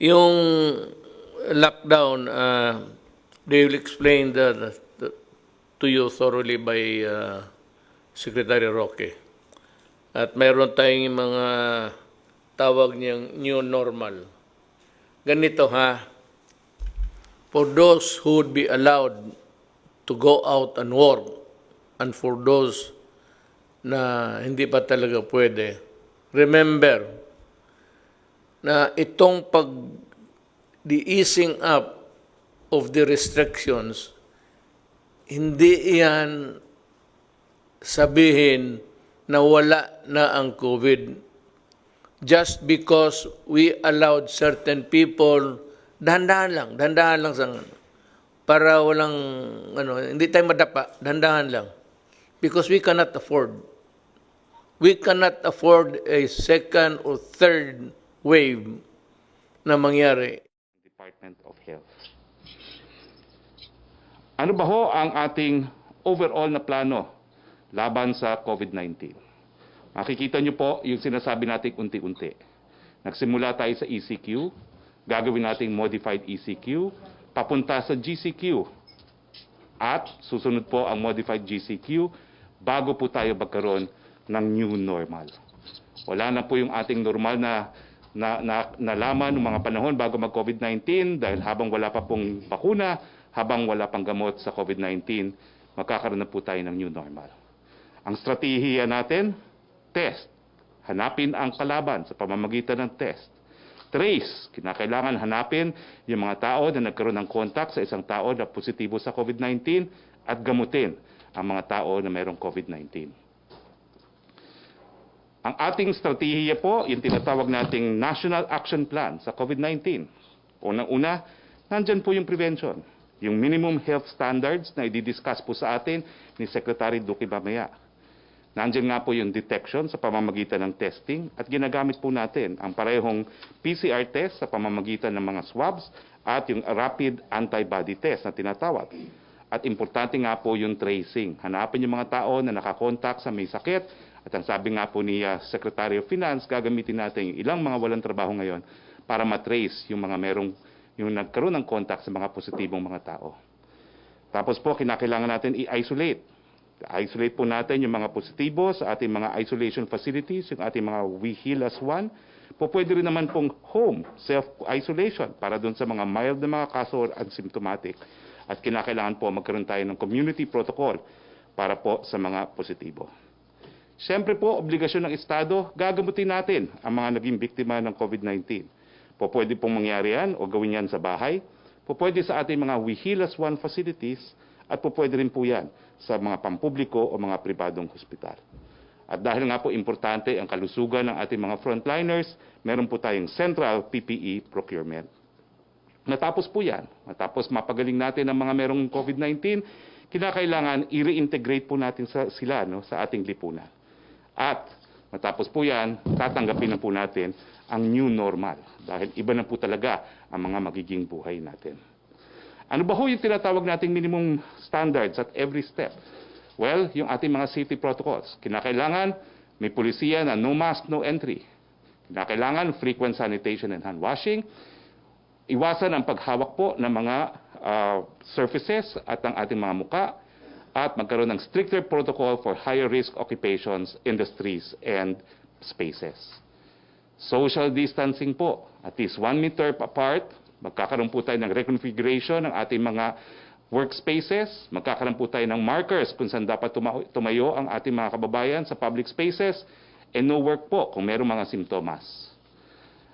Yung lockdown, they will explain to you thoroughly by Secretary Roque. At mayroon tayong mga tawag niyang new normal. Ganito ha, for those who would be allowed to go out and work, and for those na hindi pa talaga pwede, remember na itong the easing up of the restrictions, hindi yan sabihin na wala na ang COVID. Just because we allowed certain people, dahan-dahan lang sa para walang, hindi tayo madapa, dahan-dahan lang. Because we cannot afford. We cannot afford a second or third wave na mangyari. Department of Health. Ano ba ho ang ating overall na plano laban sa COVID-19? Makikita nyo po yung sinasabi natin unti-unti. Nagsimula tayo sa ECQ, gagawin nating modified ECQ, papunta sa GCQ, at susunod po ang modified GCQ bago po tayo magkaroon ng new normal. Wala na po yung ating normal na nalaman ng mga panahon bago mag-COVID-19 dahil habang wala pa pong bakuna, habang wala pang gamot sa COVID-19, magkakaroon na po tayo ng new normal. Ang strategiya natin, test. Hanapin ang kalaban sa pamamagitan ng test. Trace. Kinakailangan hanapin yung mga tao na nagkaroon ng contact sa isang tao na positibo sa COVID-19 at gamutin ang mga tao na mayroong COVID-19. Ang ating strategiya po, yung tinatawag nating National Action Plan sa COVID-19. Unang-una, nandyan po yung prevention. Yung minimum health standards na i-discuss po sa atin ni Secretary Roque mamaya. Nandiyan nga po yung detection sa pamamagitan ng testing at ginagamit po natin ang parehong PCR test sa pamamagitan ng mga swabs at yung rapid antibody test na tinatawag. At importante nga po yung tracing. Hanapin yung mga tao na nakakontak sa may sakit at ang sabi nga po ni Secretary of Finance, gagamitin natin yung ilang mga walang trabaho ngayon para matrace yung mga yung nagkaroon ng contact sa mga positibong mga tao. Tapos po, kinakailangan natin i-isolate. I-isolate po natin yung mga positibo sa ating mga isolation facilities, yung ating mga We Heal as One. Po pwede rin naman pong home self-isolation para doon sa mga mild na mga kaso or asymptomatic. At kinakailangan po magkaroon tayo ng community protocol para po sa mga positibo. Siyempre po, obligasyon ng Estado, gagamutin natin ang mga naging biktima ng COVID-19. Po pwede pong mangyari yan o gawin yan sa bahay. Po pwede sa ating mga We Heal as One facilities at po pwede rin po yan sa mga pampubliko o mga pribadong hospital. At dahil nga po importante ang kalusugan ng ating mga frontliners, meron po tayong central PPE procurement. Matapos po yan, matapos mapagaling natin ang mga merong COVID-19, kinakailangan i-reintegrate po natin sila sa ating lipunan. At matapos po yan, tatanggapin na po natin ang new normal dahil iba na po talaga ang mga magiging buhay natin. Ano ba ho yung tinatawag nating minimum standards at every step? Well, yung ating mga safety protocols. Kinakailangan may pulisiya na no mask, no entry. Kinakailangan frequent sanitation and hand washing. Iwasan ang paghawak po ng mga surfaces at ang ating mga muka. At magkaroon ng stricter protocol for higher risk occupations, industries, and spaces. Social distancing po, at least 1 meter apart. Magkakaroon po tayo ng reconfiguration ng ating mga workspaces. Magkakaroon po tayo ng markers kung saan dapat tumayo ang ating mga kababayan sa public spaces. And no work po kung mayroong mga simptomas.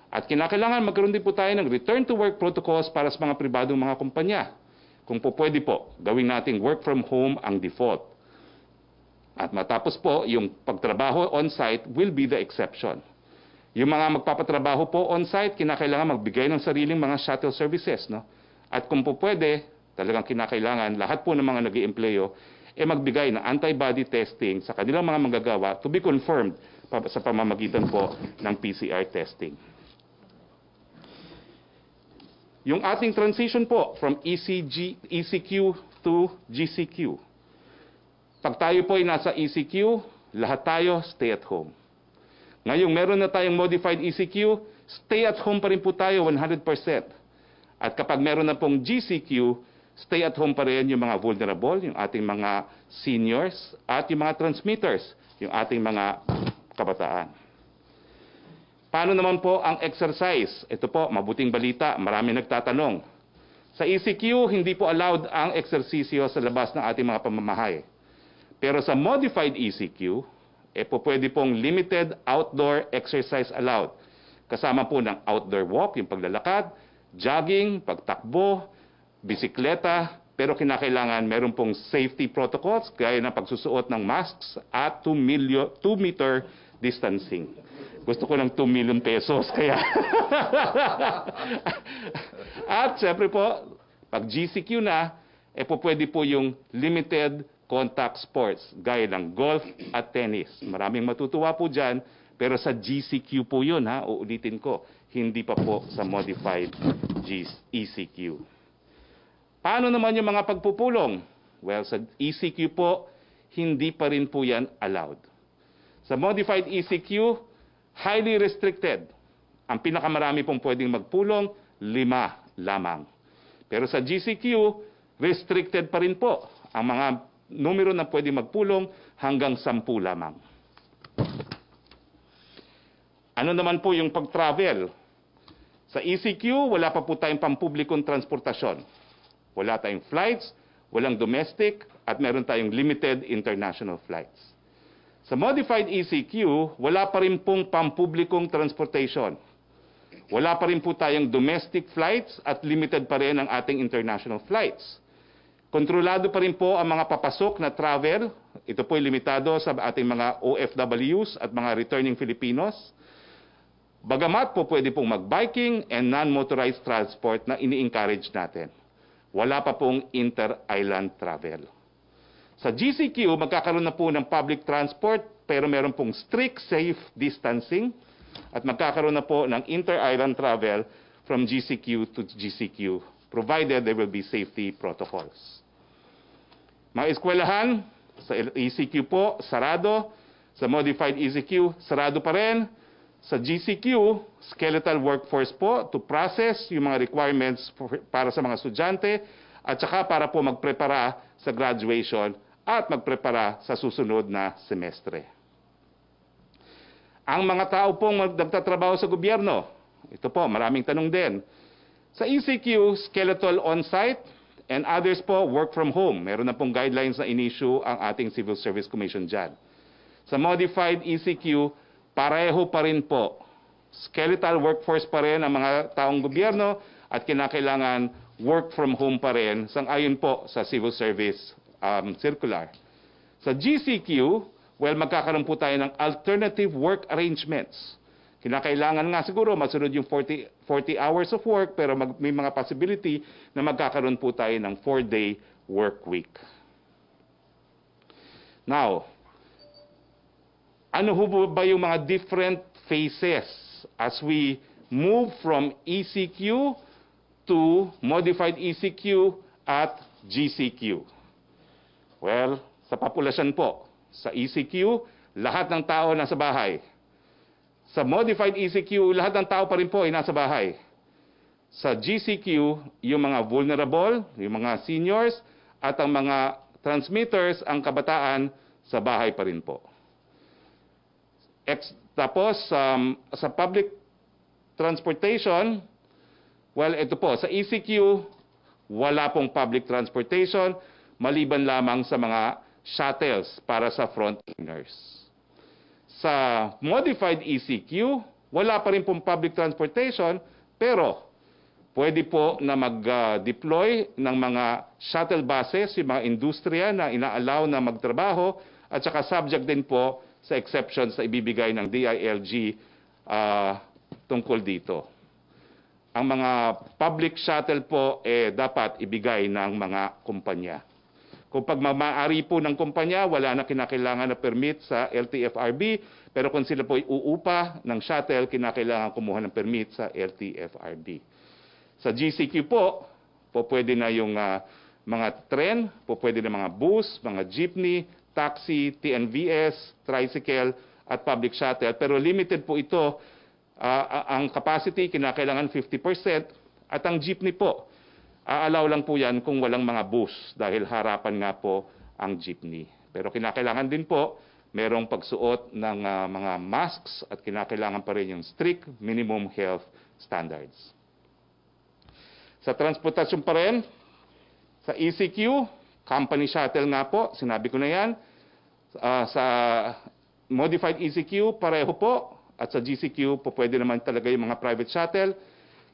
At kinakailangan magkaroon din po tayo ng return to work protocols para sa mga pribadong mga kumpanya. Kung po pwede po, gawin nating work from home ang default. At matapos po, yung pagtrabaho on-site will be the exception. Yung mga magpapatrabaho po on-site, kinakailangan magbigay ng sariling mga shuttle services. No? At kung po pwede, talagang kinakailangan lahat po ng mga nag-iempleyo magbigay ng antibody testing sa kanilang mga manggagawa to be confirmed sa pamamagitan po ng PCR testing. Yung ating transition po from ECQ to GCQ. Pag tayo po ay nasa ECQ, lahat tayo stay at home. Ngayong meron na tayong modified ECQ, stay at home pa rin po tayo 100%. At kapag meron na pong GCQ, stay at home pa rin yung mga vulnerable, yung ating mga seniors, at yung mga transmitters, yung ating mga kabataan. Paano naman po ang exercise? Ito po, mabuting balita, marami nagtatanong. Sa ECQ, hindi po allowed ang eksersisyo sa labas ng ating mga pamamahay. Pero sa modified ECQ, po pwede pong limited outdoor exercise allowed. Kasama po ng outdoor walk, yung paglalakad, jogging, pagtakbo, bisikleta, pero kinakailangan meron pong safety protocols gaya ng pagsusuot ng masks at 2-meter distancing. Gusto ko ng 2 million pesos, kaya... At syempre po, pag GCQ na, po pwede po yung limited contact sports, gaya ng golf at tennis. Maraming matutuwa po dyan, pero sa GCQ po yun, ha? Uulitin ko, hindi pa po sa modified ECQ. Paano naman yung mga pagpupulong? Well, sa ECQ po, hindi pa rin po yan allowed. Sa modified ECQ, highly restricted. Ang pinakamarami pong pwedeng magpulong, 5 lamang. Pero sa GCQ, restricted pa rin po ang mga numero na pwedeng magpulong hanggang 10 lamang. Ano naman po yung pag-travel? Sa ECQ, wala pa po tayong pampublikong transportasyon. Wala tayong flights, walang domestic, at meron tayong limited international flights. Sa modified ECQ, wala pa rin pong pampublikong transportation. Wala pa rin po tayong domestic flights at limited pa rin ang ating international flights. Kontrolado pa rin po ang mga papasok na travel. Ito po ay limitado sa ating mga OFWs at mga returning Filipinos. Bagamat po pwede pong mag-biking and non-motorized transport na ini-encourage natin. Wala pa pong inter-island travel. Sa GCQ, magkakaroon na po ng public transport pero meron pong strict safe distancing at magkakaroon na po ng inter-island travel from GCQ to GCQ provided there will be safety protocols. Mga eskwelahan, sa ECQ po, sarado. Sa modified ECQ, sarado pa rin. Sa GCQ, skeletal workforce po to process yung mga requirements para sa mga estudyante at saka para po magprepara sa graduation at magprepara sa susunod na semestre. Ang mga tao pong nagtatrabaho sa gobyerno, ito po, maraming tanong din. Sa ECQ, skeletal on-site and others po, work from home. Meron na pong guidelines na in-issue ang ating Civil Service Commission dyan. Sa modified ECQ, pareho pa rin po. Skeletal workforce pa rin ang mga taong gobyerno at kinakailangan work from home pa rin sang-ayon po sa Civil Service Circular. Sa GCQ, well, magkakaroon po tayo ng alternative work arrangements. Kinakailangan nga siguro masunod yung 40 hours of work pero may mga possibility na magkakaroon po tayo ng 4-day work week. Now, ano ho ba yung mga different phases as we move from ECQ to modified ECQ at GCQ? Well, sa populasyon po, sa ECQ, lahat ng tao nasa bahay. Sa modified ECQ, lahat ng tao pa rin po ay nasa bahay. Sa GCQ, yung mga vulnerable, yung mga seniors, at ang mga transmitters, ang kabataan, sa bahay pa rin po. Tapos, sa public transportation, well, ito po, sa ECQ, wala pong public transportation, maliban lamang sa mga shuttles para sa frontliners. Sa modified ECQ, wala pa rin pong public transportation, pero pwede po na mag-deploy ng mga shuttle buses, yung mga industriya na ina-allow na magtrabaho, at saka subject din po sa exceptions na ibibigay ng DILG tungkol dito. Ang mga public shuttle po dapat ibigay ng mga kumpanya. Kung pagmamaari po ng kumpanya, wala na kinakailangan na permit sa LTFRB, pero kung sila po uupa ng shuttle, kinakailangan kumuha ng permit sa LTFRB. Sa GCQ po pwede na yung mga tren, pwede na mga bus, mga jeepney, taxi, TNVS, tricycle, at public shuttle. Pero limited po ito ang capacity kinakailangan 50% at ang jeepney po, aalaw lang po yan kung walang mga bus dahil harapan nga po ang jeepney. Pero kinakailangan din po merong pagsuot ng mga masks at kinakailangan pa rin yung strict minimum health standards. Sa transportasyon pa rin, sa ECQ, company shuttle nga po, sinabi ko na yan. Sa modified ECQ, pareho po. At sa GCQ, po pwede naman talaga yung mga private shuttle.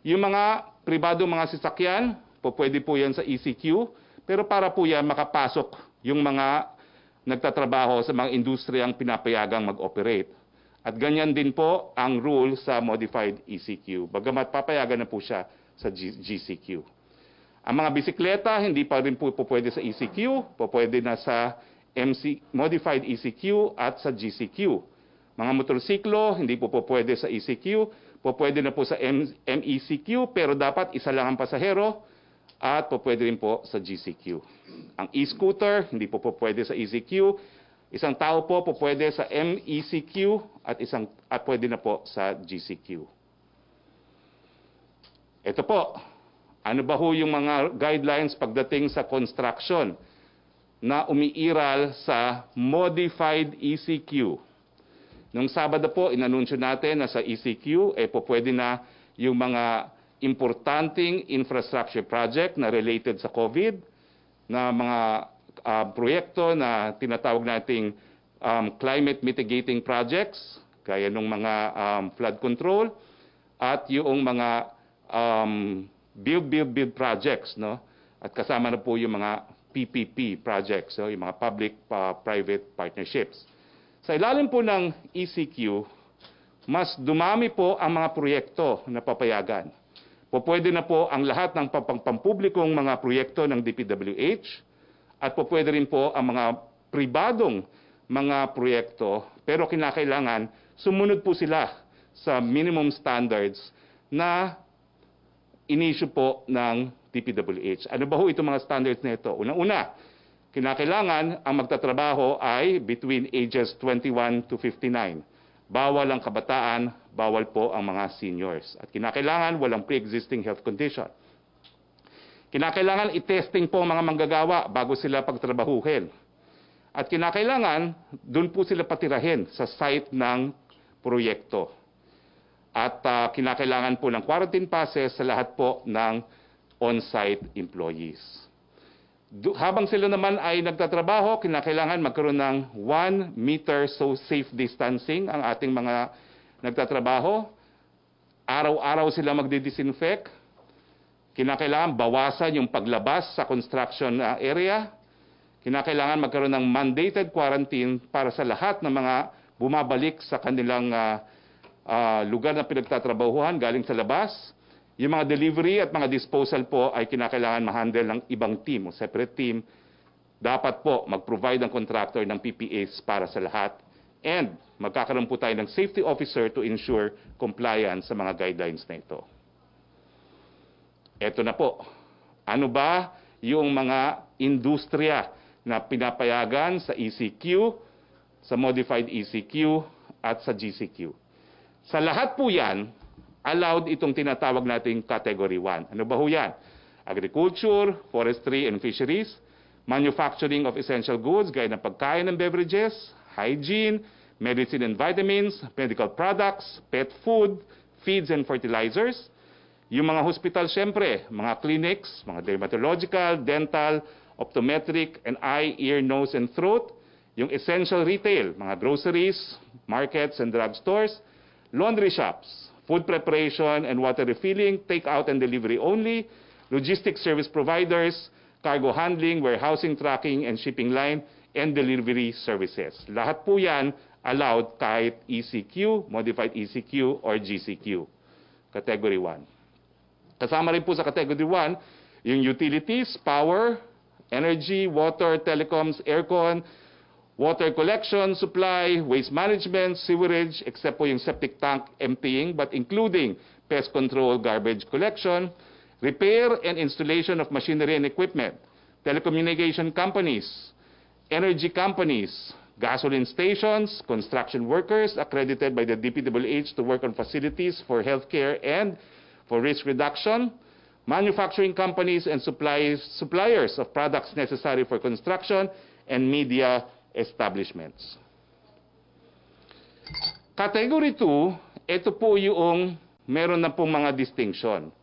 Yung mga pribado mga sasakyan, po pwede po yan sa ECQ. Pero para po yan makapasok yung mga nagtatrabaho sa mga industriyang pinapayagang mag-operate. At ganyan din po ang rule sa modified ECQ. Bagamat papayagan na po siya sa GCQ. Ang mga bisikleta, hindi pa rin po pwede sa ECQ, po pwede na sa modified ECQ at sa GCQ. Mga motorsiklo, hindi po pwede sa ECQ, po pwede na po sa MECQ, pero dapat isa lang ang pasahero at po pwede rin po sa GCQ. Ang e-scooter, hindi po pwede sa ECQ, isang tao po pwede sa MECQ at pwede na po sa GCQ. Ito po, ano ba ho yung mga guidelines pagdating sa construction na umiiral sa modified ECQ? Nung Sabado po, inanunsyo natin na sa ECQ, po pwede na yung mga importanteng infrastructure project na related sa COVID, na mga proyekto na tinatawag nating climate mitigating projects, gaya ng mga flood control, at yung mga build projects, no? At kasama na po yung mga PPP projects, so yung mga public-private partnerships. Sa ilalim po ng ECQ, mas dumami po ang mga proyekto na papayagan. Pwede na po ang lahat ng pampublikong mga proyekto ng DPWH at pwede rin po ang mga pribadong mga proyekto, pero kinakailangan sumunod po sila sa minimum standards na in-issue po ng DPWH. Ano ba ho itong mga standards na ito? Una-una, kinakailangan ang magtatrabaho ay between ages 21 to 59. Bawal ang kabataan, bawal po ang mga seniors. At kinakailangan walang pre-existing health condition. Kinakailangan i-testing po ang mga manggagawa bago sila pagtrabahuhin. At kinakailangan doon po sila patirahin sa site ng proyekto. At kinakailangan po ng quarantine passes sa lahat po ng on-site employees. Habang sila naman ay nagtatrabaho, kinakailangan magkaroon ng 1 meter safe distancing ang ating mga nagtatrabaho. Araw-araw sila magdi-disinfect. Kinakailangan bawasan yung paglabas sa construction area. Kinakailangan magkaroon ng mandated quarantine para sa lahat ng mga bumabalik sa kanilang lugar na pinagtatrabahuhan galing sa labas. Yung mga delivery at mga disposal po ay kinakailangan ma-handle ng ibang team o separate team. Dapat po mag-provide ang contractor ng PPAs para sa lahat. And magkakaroon po tayo ng safety officer to ensure compliance sa mga guidelines na ito. Ito na po. Ano ba yung mga industriya na pinapayagan sa ECQ, sa modified ECQ at sa GCQ? Sa lahat po yan, allowed itong tinatawag nating Category 1. Ano ba ho yan? Agriculture, forestry and fisheries, manufacturing of essential goods, gaya ng pagkain and beverages, hygiene, medicine and vitamins, medical products, pet food, feeds and fertilizers. Yung mga hospital, syempre, mga clinics, mga dermatological, dental, optometric, and eye, ear, nose, and throat. Yung essential retail, mga groceries, markets, and drugstores, laundry shops, food preparation and water refilling, take-out and delivery only, logistics service providers, cargo handling, warehousing, tracking, and shipping line, and delivery services. Lahat po yan allowed kahit ECQ, modified ECQ, or GCQ. Category 1. Kasama rin po sa Category 1, yung utilities, power, energy, water, telecoms, aircon, water collection, supply, waste management, sewerage, except po yung septic tank emptying, but including pest control, garbage collection, repair and installation of machinery and equipment, telecommunication companies, energy companies, gasoline stations, construction workers accredited by the DPWH to work on facilities for healthcare and for risk reduction, manufacturing companies and suppliers of products necessary for construction, and media establishments. Category 2, ito po yung meron na pong mga distinction.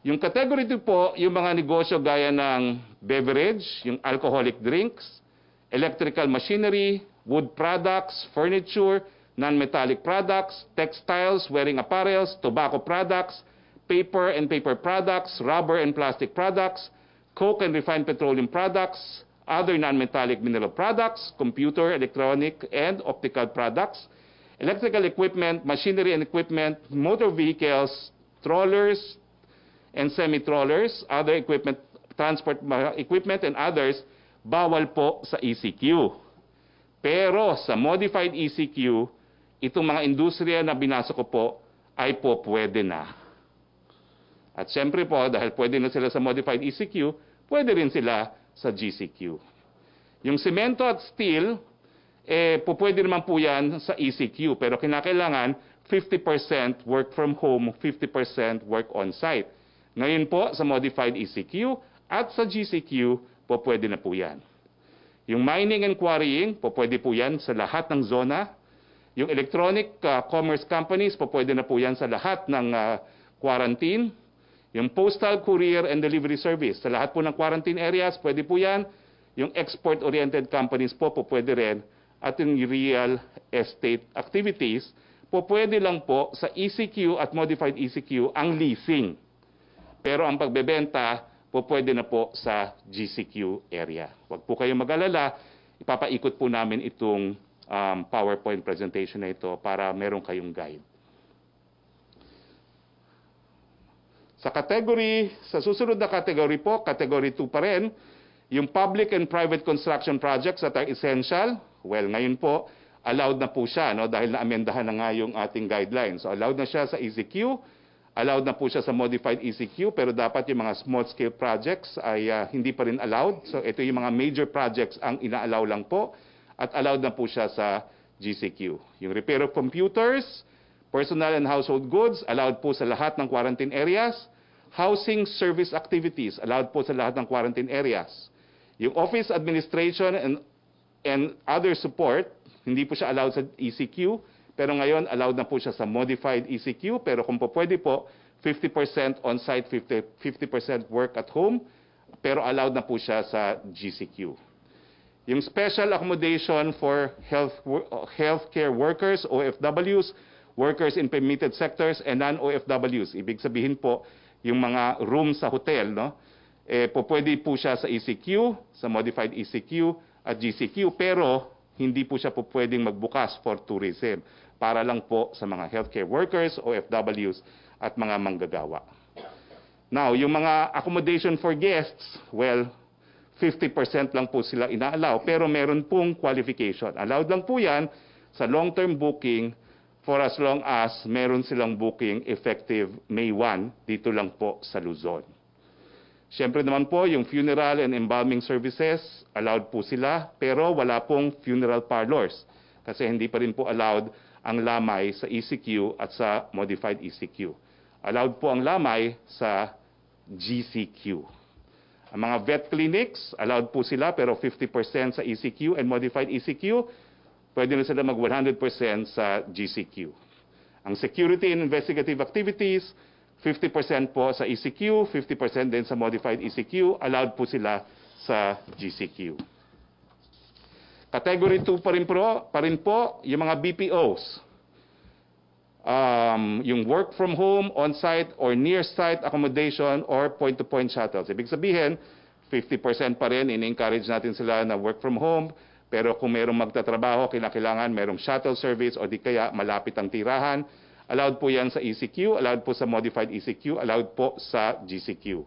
Yung category 2 po, yung mga negosyo gaya ng beverage, yung alcoholic drinks, electrical machinery, wood products, furniture, non-metallic products, textiles, wearing apparels, tobacco products, paper and paper products, rubber and plastic products, coke and refined petroleum products, other non-metallic mineral products, computer, electronic, and optical products, electrical equipment, machinery and equipment, motor vehicles, trollers and semi-trollers, other equipment, transport equipment, and others, bawal po sa ECQ. Pero sa modified ECQ, itong mga industriya na binasa ko po ay po pwede na. At siyempre po, dahil pwede na sila sa modified ECQ, pwede rin sila sa GCQ. Yung semento at steel, po pwede naman po yan sa ECQ, pero kinakailangan 50% work from home, 50% work on-site. Ngayon po, sa modified ECQ at sa GCQ, po pwede na po yan. Yung mining and quarrying, po pwede po yan sa lahat ng zona. Yung electronic commerce companies, po pwede na po yan sa lahat ng quarantine. Yung postal, courier, and delivery service, sa lahat po ng quarantine areas, pwede po yan. Yung export-oriented companies po pwede rin. At yung real estate activities, po pwede lang po sa ECQ at modified ECQ ang leasing. Pero ang pagbebenta, po pwede na po sa GCQ area. Huwag po kayong mag-alala, ipapaikot po namin itong PowerPoint presentation na ito para meron kayong guide. Sa susunod na category po, category 2 pa rin, yung public and private construction projects that are essential. Well, ngayon po, allowed na po siya, no, dahil na-amendahan na nga yung ating guidelines. So allowed na siya sa ECQ, allowed na po siya sa modified ECQ, pero dapat yung mga small-scale projects ay hindi pa rin allowed. So ito yung mga major projects ang ina-allow lang po, at allowed na po siya sa GCQ. Yung repair of computers, personal and household goods, allowed po sa lahat ng quarantine areas. Housing service activities, allowed po sa lahat ng quarantine areas. Yung office administration and other support, hindi po siya allowed sa ECQ, pero ngayon allowed na po siya sa modified ECQ, pero kung po pwede po, 50% on-site, 50% work at home, pero allowed na po siya sa GCQ. Yung special accommodation for healthcare workers, OFWs, workers in permitted sectors, and non-OFWs. Ibig sabihin po, yung mga room sa hotel, no? Po pwede po siya sa ECQ, sa modified ECQ at GCQ, pero hindi po siya po pwedeng magbukas for tourism. Para lang po sa mga healthcare workers, OFWs, at mga manggagawa. Now, yung mga accommodation for guests, well, 50% lang po sila ina-allow, pero meron pong qualification. Allowed lang po yan sa long-term booking for as long as meron silang booking effective May 1, dito lang po sa Luzon. Siyempre naman po, yung funeral and embalming services, allowed po sila, pero wala pong funeral parlors. Kasi hindi pa rin po allowed ang lamay sa ECQ at sa modified ECQ. Allowed po ang lamay sa GCQ. Ang mga vet clinics, allowed po sila, pero 50% sa ECQ and modified ECQ, pwede na sila mag 100% sa GCQ. Ang security and investigative activities, 50% po sa ECQ, 50% din sa modified ECQ, allowed po sila sa GCQ. Category 2 pa rin po yung mga BPOs. Yung work from home, on-site, or near-site accommodation, or point-to-point shuttles. Ibig sabihin, 50% pa rin, in-encourage natin sila na work from home, pero kung mayroong magtatrabaho, kinakailangan mayroong shuttle service, o di kaya malapit ang tirahan, allowed po yan sa ECQ, allowed po sa modified ECQ, allowed po sa GCQ.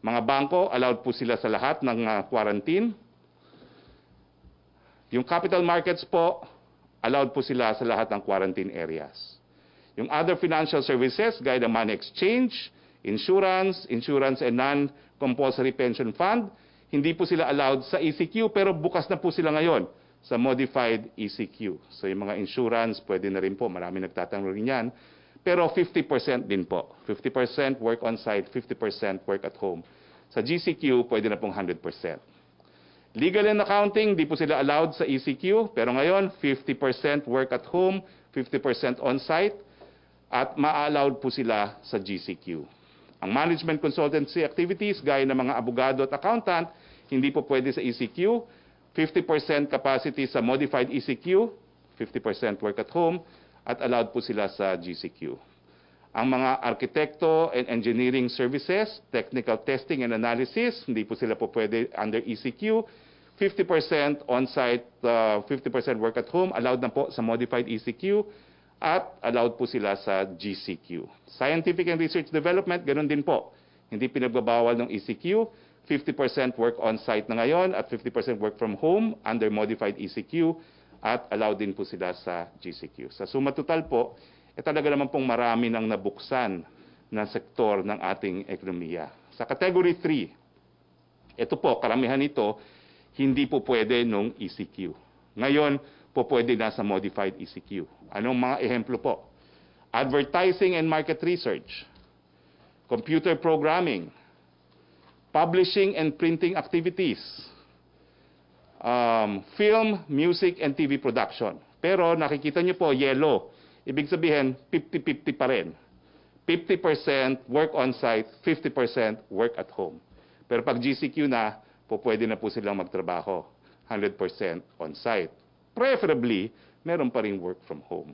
Mga bangko, allowed po sila sa lahat ng quarantine. Yung capital markets po, allowed po sila sa lahat ng quarantine areas. Yung other financial services, gaya ng money exchange, insurance and non-compulsory pension fund, hindi po sila allowed sa ECQ, pero bukas na po sila ngayon sa modified ECQ. So yung mga insurance, pwede na rin po, marami nagtatanong rin yan. Pero 50% din po. 50% work on-site, 50% work at home. Sa GCQ, pwede na pong 100%. Legal and accounting, di po sila allowed sa ECQ, pero ngayon 50% work at home, 50% on-site, at ma-allowed po sila sa GCQ. Ang management consultancy activities, gaya ng mga abogado at accountant, hindi po pwede sa ECQ, 50% capacity sa modified ECQ, 50% work at home, at allowed po sila sa GCQ. Ang mga arkitekto and engineering services, technical testing and analysis, hindi po sila po pwede under ECQ, 50% on-site, 50% work at home, allowed na po sa modified ECQ, at allowed po sila sa GCQ. Scientific and research development, ganun din po. Hindi pinagbabawal ng ECQ, 50% work on-site na ngayon at 50% work from home under modified ECQ at allowed din po sila sa GCQ. Sa suma total po, talaga naman pong marami nang nabuksan na sektor ng ating ekonomiya. Sa category 3, ito po, karamihan nito, hindi po pwede nung ECQ. Ngayon, po pwede na sa modified ECQ. Anong mga ehemplo po? Advertising and market research, computer programming, publishing and printing activities, film, music, and TV production. Pero nakikita niyo po, yellow. Ibig sabihin, 50-50 pa rin. 50% work on-site, 50% work at home. Pero pag GCQ na, po pwede na po silang magtrabaho. 100% on-site. Preferably, meron pa rin work from home.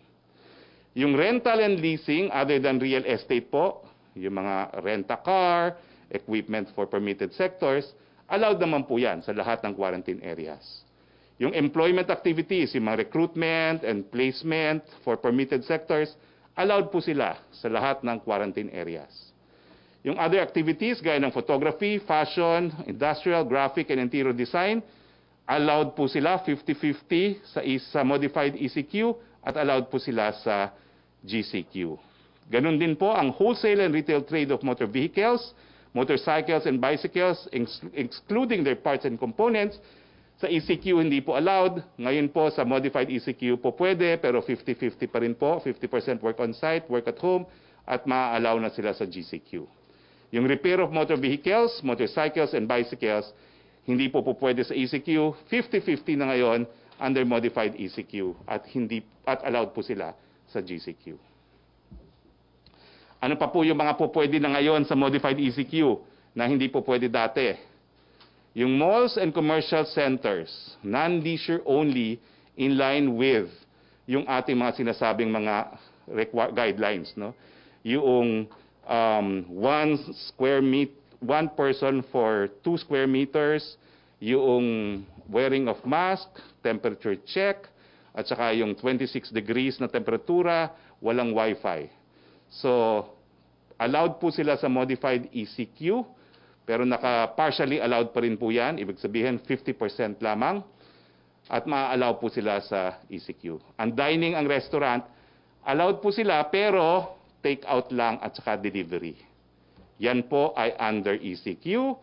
Yung rental and leasing, other than real estate po, yung mga rent-a-car, equipment for permitted sectors, allowed naman po yan sa lahat ng quarantine areas. Yung employment activities, yung mga recruitment and placement for permitted sectors, allowed po sila sa lahat ng quarantine areas. Yung other activities, gaya ng photography, fashion, industrial, graphic, and interior design, allowed po sila 50-50 sa modified ECQ at allowed po sila sa GCQ. Ganun din po ang wholesale and retail trade of motor vehicles, motorcycles and bicycles, excluding their parts and components. Sa ECQ hindi po allowed. Ngayon po sa modified ECQ po pwede, pero 50-50 pa rin po. 50% work on-site, work at home, at ma-allow na sila sa GCQ. Yung repair of motor vehicles, motorcycles and bicycles, hindi po pwede sa ECQ. 50-50 na ngayon under modified ECQ at allowed po sila sa GCQ. Ano pa po yung mga po pwede na ngayon sa modified ECQ na hindi po pwede dati? Yung malls and commercial centers, non-leisure only, in line with yung ating mga sinasabing mga guidelines. No? Yung one person for 2 square meters, yung wearing of mask, temperature check, at saka yung 26 degrees na temperatura, walang wifi. So, allowed po sila sa modified ECQ, pero partially allowed pa rin po yan. Ibig sabihin, 50% lamang. At ma-allow po sila sa ECQ. Ang dining, ang restaurant, allowed po sila, pero take out lang at saka delivery. Yan po ay under ECQ,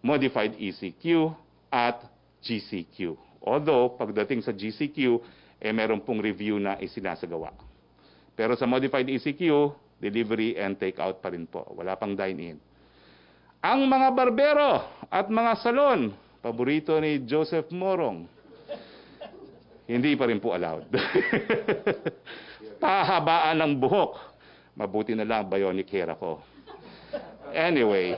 modified ECQ, at GCQ. Although, pagdating sa GCQ, meron pong review na isinasagawa. Pero sa modified ECQ, delivery and take-out pa rin po. Wala pang dine-in. Ang mga barbero at mga salon, paborito ni Joseph Morong, hindi pa rin po allowed. Pahabaan ng buhok. Mabuti na lang, bionic hair ako. Anyway.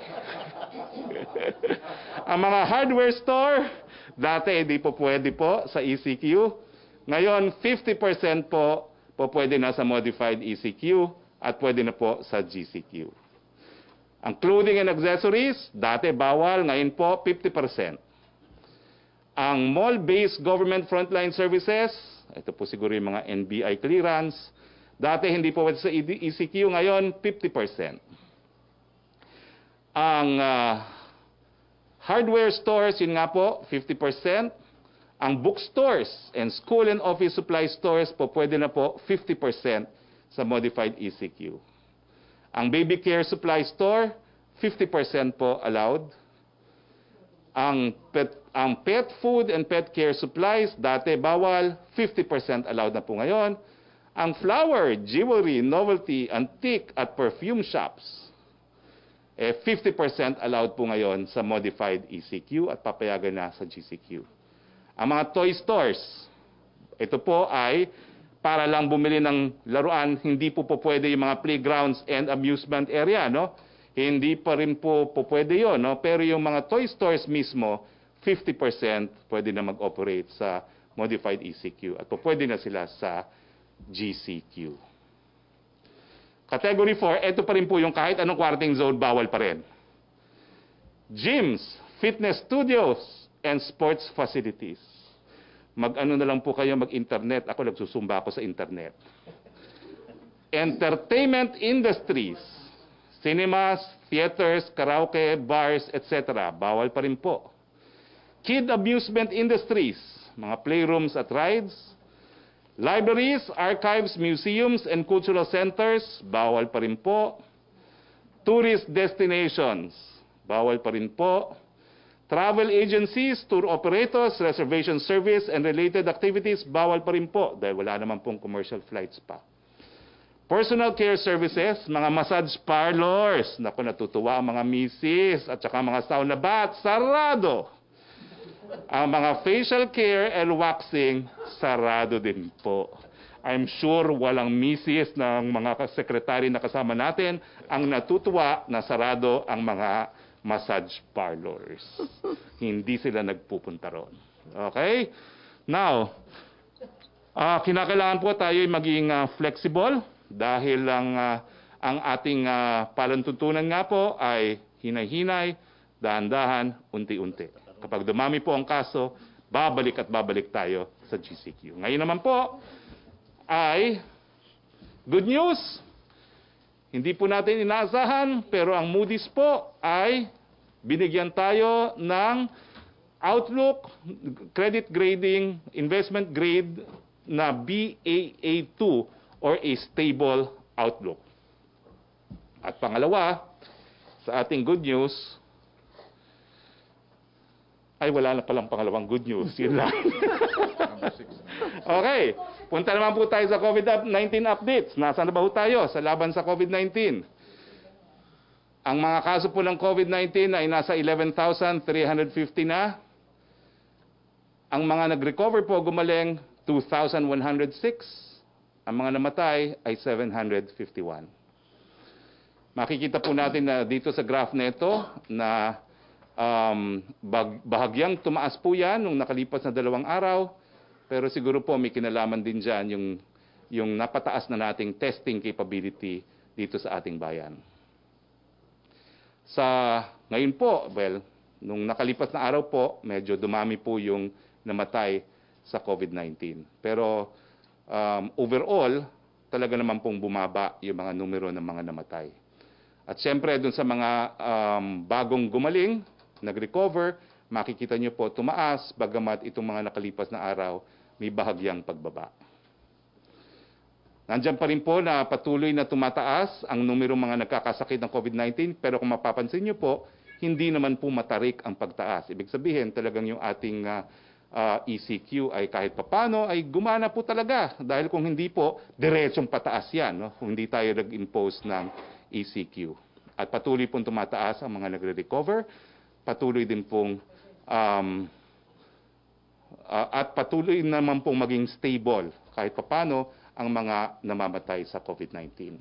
Ang mga hardware store, dati hindi po pwede po sa ECQ. Ngayon, 50% po pwede na sa modified ECQ at pwede na po sa GCQ. Ang clothing and accessories, dati bawal, ngayon po 50%. Ang mall-based government frontline services, ito po siguro yung mga NBI clearance, dati hindi po pwede sa ECQ, ngayon 50%. Ang hardware stores, yun nga po, 50%. Ang bookstores and school and office supply stores po pwede na po 50% sa modified ECQ. Ang baby care supply store, 50% po allowed. ang pet food and pet care supplies, dati bawal, 50% allowed na po ngayon. Ang flower, jewelry, novelty, antique at perfume shops, 50% allowed po ngayon sa modified ECQ at papayagan na sa GCQ. Ang mga toy stores, ito po ay para lang bumili ng laruan, hindi po pwede yung mga playgrounds and amusement area, no? Hindi pa rin po pwede yun, no? Pero yung mga toy stores mismo, 50% pwede na mag-operate sa modified ECQ at pwede na sila sa GCQ. Category 4, ito pa rin po yung kahit anong quarantine zone, bawal pa rin. Gyms, fitness studios, and sports facilities. Mag-ano na lang po kayo, mag-internet. Ako nagsusumba ako sa internet. Entertainment industries, cinemas, theaters, karaoke, bars, etc. Bawal pa rin po. Kid amusement industries, mga playrooms at rides. Libraries, archives, museums, and cultural centers, bawal pa rin po. Tourist destinations, bawal pa rin po. Travel agencies, tour operators, reservation service, and related activities, bawal pa rin po dahil wala naman pong commercial flights pa. Personal care services, mga massage parlors, naku natutuwa ang mga misis at saka mga sauna bath, sarado. Ang mga facial care and waxing, sarado din po. I'm sure walang misis ng mga sekretary na kasama natin ang natutuwa na sarado ang mga massage parlors. Hindi sila nagpupunta ron. Okay? Now, kinakailangan po tayo maging flexible dahil ang ating palantuntunan nga po ay hinay-hinay, dahan-dahan, unti-unti. Kapag dumami po ang kaso, babalik at babalik tayo sa GCQ. Ngayon naman po ay good news. Hindi po natin inaasahan, pero ang Moody's po ay binigyan tayo ng outlook, credit grading, investment grade na Baa2 or a stable outlook. At pangalawa, sa ating good news, ay wala na palang pangalawang good news. Yun lang. Okay. Punta naman po tayo sa COVID-19 updates. Nasaan na ba po tayo sa laban sa COVID-19? Ang mga kaso po ng COVID-19 ay nasa 11,350 na. Ang mga nag-recover po gumaling 2,106. Ang mga namatay ay 751. Makikita po natin na dito sa graph nito na bahagyang tumaas po yan nung nakalipas na 2 araw. Pero siguro po may kinalaman din dyan yung napataas na nating testing capability dito sa ating bayan. Ngayon po, well, nung nakalipas na araw po, medyo dumami po yung namatay sa COVID-19. Pero overall, talaga naman pong bumaba yung mga numero ng mga namatay. At siyempre, dun sa mga bagong gumaling, nag-recover, makikita nyo po tumaas, bagamat itong mga nakalipas na araw, may bahagyang pagbaba. Nandiyan pa rin po na patuloy na tumataas ang numero mga nagkakasakit ng COVID-19, pero kung mapapansin nyo po, hindi naman po matarik ang pagtaas. Ibig sabihin, talagang yung ating ECQ ay kahit papano ay gumana po talaga. Dahil kung hindi po, diretsong pataas yan, no? Kung hindi tayo nag-impose ng ECQ. At patuloy pong tumataas ang mga nagre-recover, patuloy din pong at patuloy naman pong maging stable kahit papano ang mga namamatay sa COVID-19.